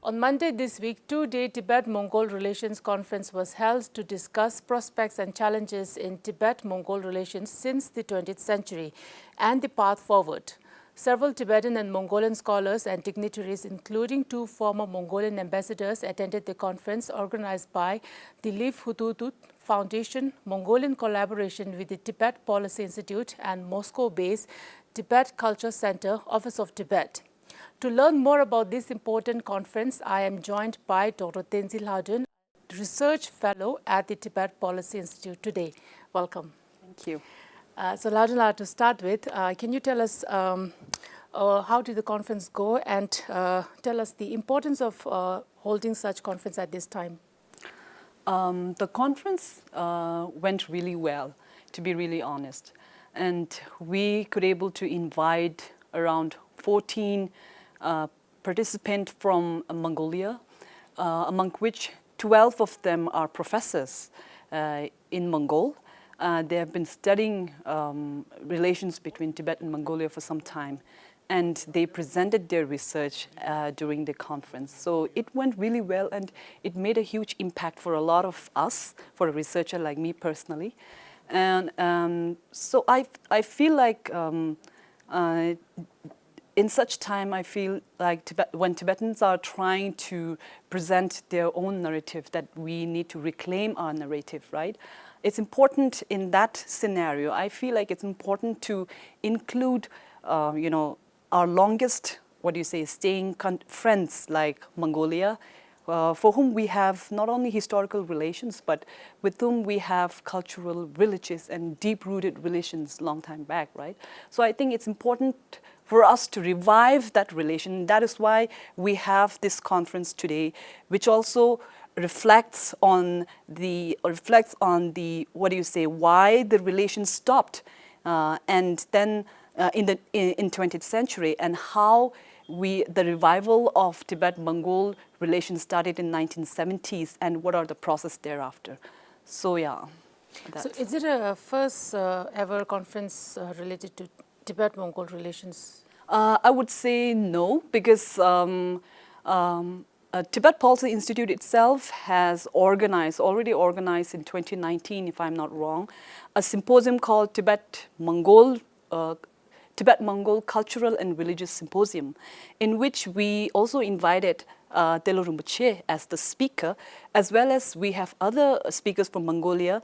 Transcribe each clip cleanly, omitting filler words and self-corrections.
On Monday this week, two-day Tibet-Mongol Relations Conference was held to discuss prospects and challenges in Tibet-Mongol relations since the 20th century and the path forward. Several Tibetan and Mongolian scholars and dignitaries, including two former Mongolian ambassadors, attended the conference organized by the Liv Hututut Foundation, Mongolian collaboration with the Tibet Policy Institute, and Moscow-based Tibet Culture Center, Office of Tibet. To learn more about this important conference, I am joined by Dr. Tenzin Lhadon, Research Fellow at the Tibet Policy Institute today. Welcome. Thank you. So Lhadon, to start with, can you tell us how did the conference go and tell us the importance of holding such conference at this time? The conference went really well, to be really honest. And we could able to invite around 14 participants from Mongolia, among which 12 of them are professors in Mongol. They have been studying relations between Tibet and Mongolia for some time, and they presented their research during the conference. So it went really well, and it made a huge impact for a lot of us, for a researcher like me personally. And so I feel like in such time, I feel like when Tibetans are trying to present their own narrative, that we need to reclaim our narrative, right? It's important in that scenario. I feel like it's important to include, our longest, staying friends like Mongolia, for whom we have not only historical relations, but with whom we have cultural, religious, and deep-rooted relations long time back, right? So I think it's important for us to revive that relation. That is why we have this conference today, which also reflects on the why the relation stopped, and then in 20th century, and how the revival of Tibet-Mongol relations started in 1970s, and what are the process thereafter. So yeah. So is it a first ever conference related to Tibet-Mongol relations? I would say no, because Tibet Policy Institute itself has already organized in 2019, if I'm not wrong, a symposium called Tibet-Mongol Cultural and Religious Symposium, in which we also invited Telo Rinpoche as the speaker, as well as we have other speakers from Mongolia.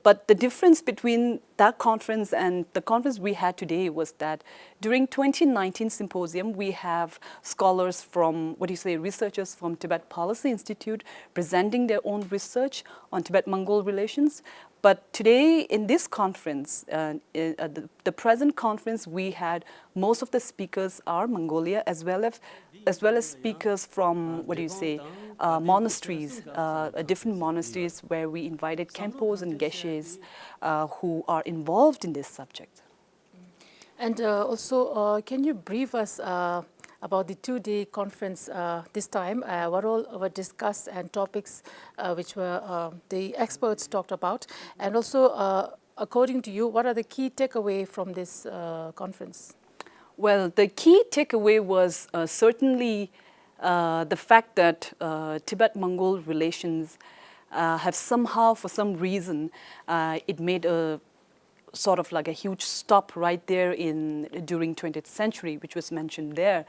But the difference between that conference and the conference we had today was that during 2019 symposium, we have scholars from, researchers from Tibet Policy Institute presenting their own research on Tibet-Mongol relations. But today, in this conference, the present conference, we had most of the speakers are Mongolia, as well as speakers from monasteries, different monasteries where we invited Khenpos and Geshes who are involved in this subject. And also, can you brief us about the two-day conference this time? What all were discussed and topics which were the experts talked about? And also, according to you, what are the key takeaway from this conference? Well, the key takeaway was certainly the fact that Tibet-Mongol relations have somehow, for some reason, it made a sort of like a huge stop right there during 20th century, which was mentioned there.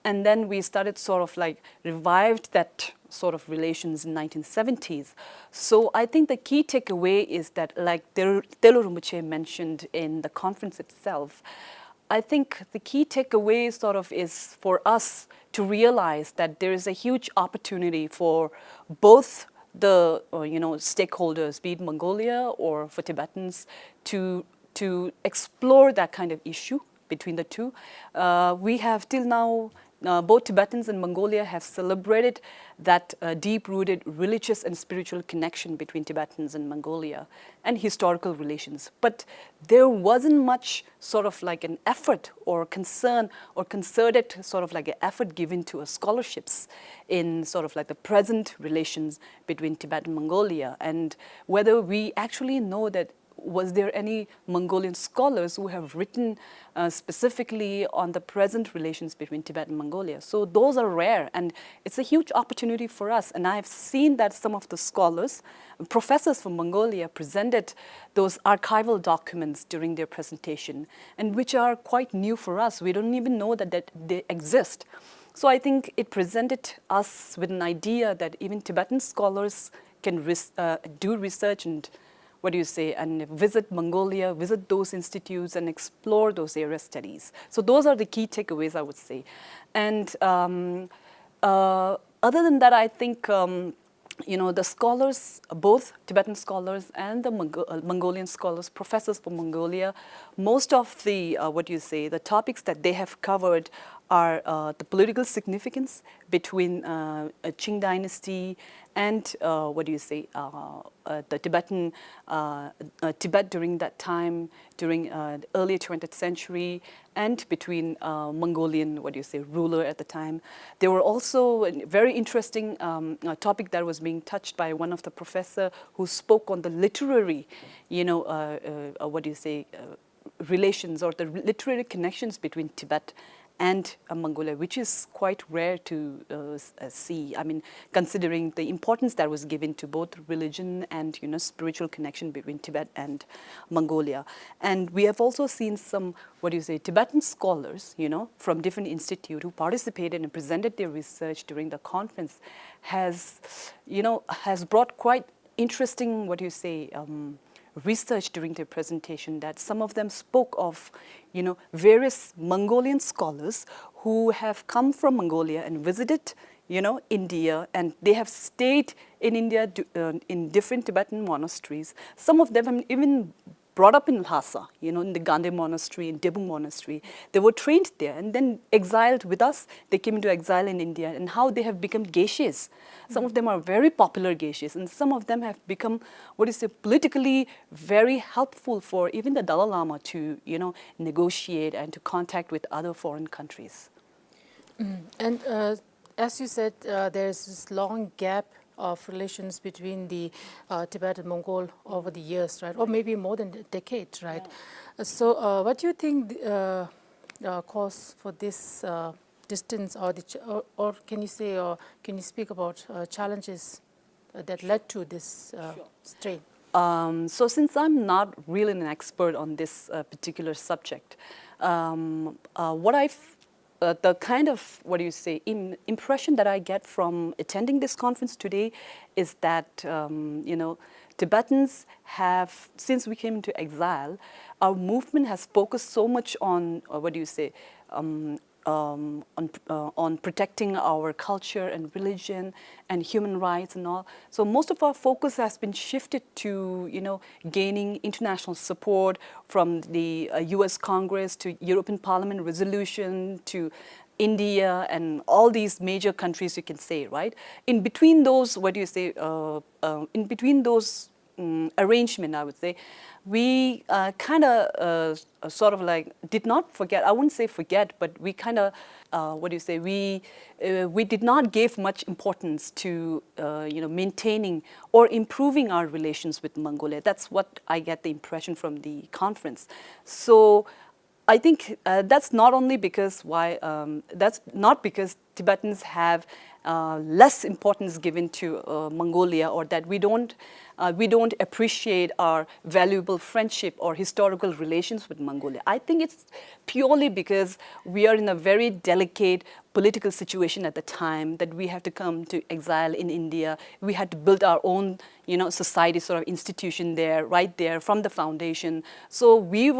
And then we started sort of like revived that sort of relations in 1970s. So I think the key takeaway is that, like Telo Rinpoche mentioned in the conference itself, I think the key takeaway sort of is for us to realize that there is a huge opportunity for both the stakeholders, be it Mongolia or for Tibetans, to explore that kind of issue between the two. We have till now, both Tibetans and Mongolia have celebrated that deep-rooted religious and spiritual connection between Tibetans and Mongolia and historical relations. But there wasn't much sort of like an effort or concern or concerted sort of like an effort given to scholarships in sort of like the present relations between Tibet and Mongolia, and whether we actually know that was there any Mongolian scholars who have written specifically on the present relations between Tibet and Mongolia? So those are rare, and it's a huge opportunity for us. And I've seen that some of the scholars, professors from Mongolia, presented those archival documents during their presentation, and which are quite new for us. We don't even know that they exist. So I think it presented us with an idea that even Tibetan scholars can do research and and visit Mongolia, visit those institutes and explore those area studies. So those are the key takeaways, I would say. And other than that, I think the scholars, both Tibetan scholars and the Mongolian scholars, professors from Mongolia, most of the the topics that they have covered are the political significance between Qing dynasty and the Tibetan Tibet during that time, during the early 20th century, and between Mongolian ruler at the time. There were also a very interesting topic that was being touched by one of the professor who spoke on the literary, relations or the literary connections between Tibet and Mongolia, which is quite rare to see. I mean, considering the importance that was given to both religion and spiritual connection between Tibet and Mongolia. And we have also seen some Tibetan scholars, from different institutes who participated and presented their research during the conference, has brought quite interesting research during their presentation, that some of them spoke of various Mongolian scholars who have come from Mongolia and visited India, and they have stayed in India in different Tibetan monasteries. Some of them have even brought up in Lhasa, in the Gandhi monastery, in Debung monastery. They were trained there and then exiled with us. They came into exile in India, and how they have become geishas. Some of them are very popular geishas, and some of them have become, politically very helpful for even the Dalai Lama to, negotiate and to contact with other foreign countries. And as you said, there's this long gap of relations between the Tibet and Mongol over the years, right? Or maybe more than a decade, right? Yeah. So what do you think the cause for this distance, or can you say, or can you speak about challenges that led to this strain? So since I'm not really an expert on this particular subject, the kind of, impression that I get from attending this conference today is that, Tibetans have, since we came into exile, our movement has focused so much on, on protecting our culture and religion and human rights and all. So most of our focus has been shifted to, gaining international support from the US Congress to European Parliament resolution to India and all these major countries, you can say, right? In between those, in between those arrangement, I would say, we kind of did not forget, I wouldn't say forget, but we kind of, we did not give much importance to, maintaining or improving our relations with Mongolia. That's what I get the impression from the conference. So I think that's not only because that's not because Tibetans have less importance given to Mongolia, or that we don't appreciate our valuable friendship or historical relations with Mongolia. I think it's purely because we are in a very delicate political situation at the time, that we had to come to exile in India. We had to build our own, society sort of institution there, right there from the foundation. So we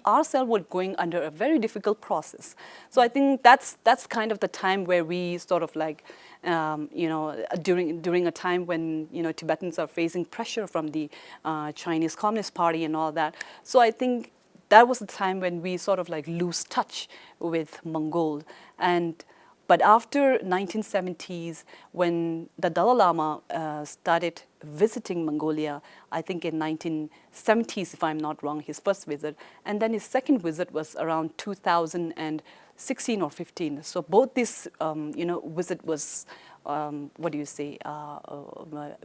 ourselves were going under a very difficult process. So I think that's kind of the time where we sort of during a time when, Tibetans are facing pressure from the Chinese Communist Party and all that. So I think that was the time when we sort of lose touch with Mongol. But after 1970s, when the Dalai Lama started visiting Mongolia, I think in 1970s, if I'm not wrong, his first visit, and then his second visit was around 2016 or 15. So both this, visit was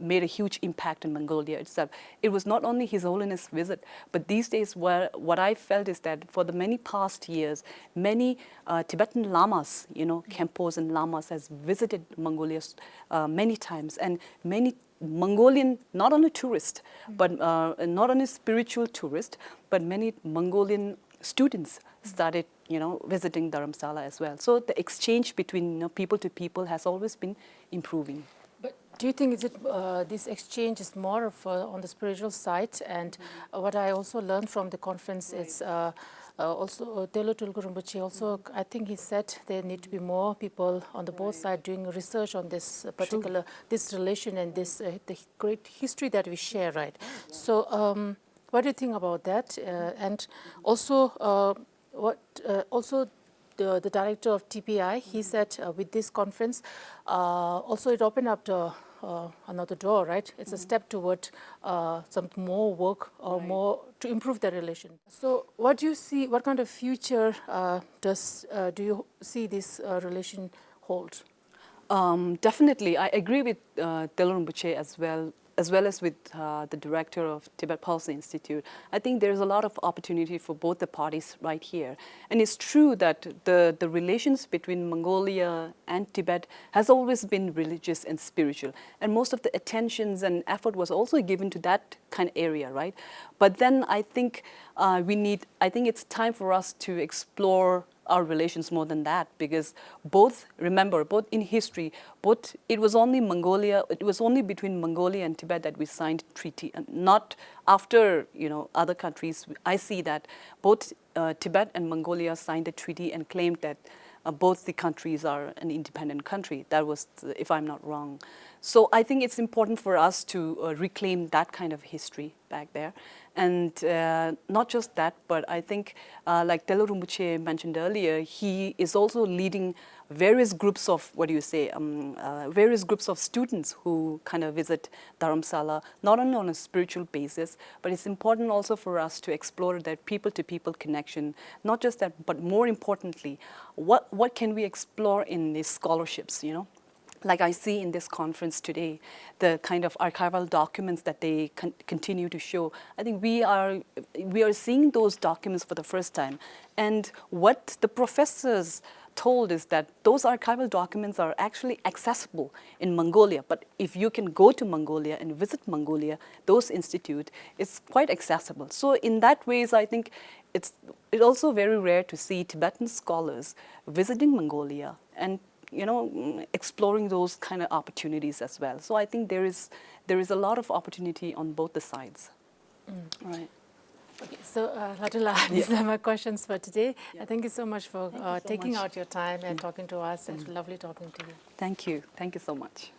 made a huge impact in Mongolia itself. It was not only His Holiness' visit, but these days what I felt is that for the many past years, many Tibetan lamas, Khenpos and lamas has visited Mongolia many times, and many Mongolian, not only tourists, but not only spiritual tourists, but many Mongolian students started, visiting Dharamsala as well. So the exchange between people to people has always been improving. But do you think this exchange is more of on the spiritual side? And what I also learned from the conference is also Telo Tulku Rinpoche also, I think he said there need to be more people on the both sides doing research on this particular, this relation and this the great history that we share, right? So what do you think about that? And also, the director of TPI, he said with this conference, also it opened up another door, right? It's a step toward some more work or more to improve the relation. So what do you see, what kind of future do you see this relation hold? Definitely, I agree with Telo Rinpoche as well as with the director of Tibet Policy Institute. I think there's a lot of opportunity for both the parties right here. And it's true that the relations between Mongolia and Tibet has always been religious and spiritual. And most of the attentions and effort was also given to that kind of area, right? But then I think I think it's time for us to explore our relations more than that, because both in history, it was only between Mongolia and Tibet that we signed treaty, and not after other countries. I see that both Tibet and Mongolia signed a treaty and claimed that both the countries are an independent country. That was, if I'm not wrong. So I think it's important for us to reclaim that kind of history back there. And not just that, but I think, like Telo Rinpoche mentioned earlier, he is also leading various groups of, various groups of students who kind of visit Dharamsala, not only on a spiritual basis, but it's important also for us to explore that people-to-people connection. Not just that, but more importantly, what can we explore in these scholarships, Like I see in this conference today, the kind of archival documents that they continue to show. I think we are seeing those documents for the first time. And what the professors told is that those archival documents are actually accessible in Mongolia. But if you can go to Mongolia and visit Mongolia, those institute, it's quite accessible. So in that ways, I think it's also very rare to see Tibetan scholars visiting Mongolia and exploring those kind of opportunities as well. So I think there is a lot of opportunity on both the sides. Right. Okay, so Latula, these are my questions for today. Thank you so much for taking out your time and talking to us. It's lovely talking to you. Thank you. Thank you so much.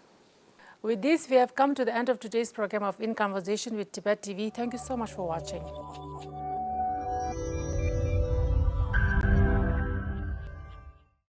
With this, we have come to the end of today's program of In Conversation with Tibet TV. Thank you so much for watching.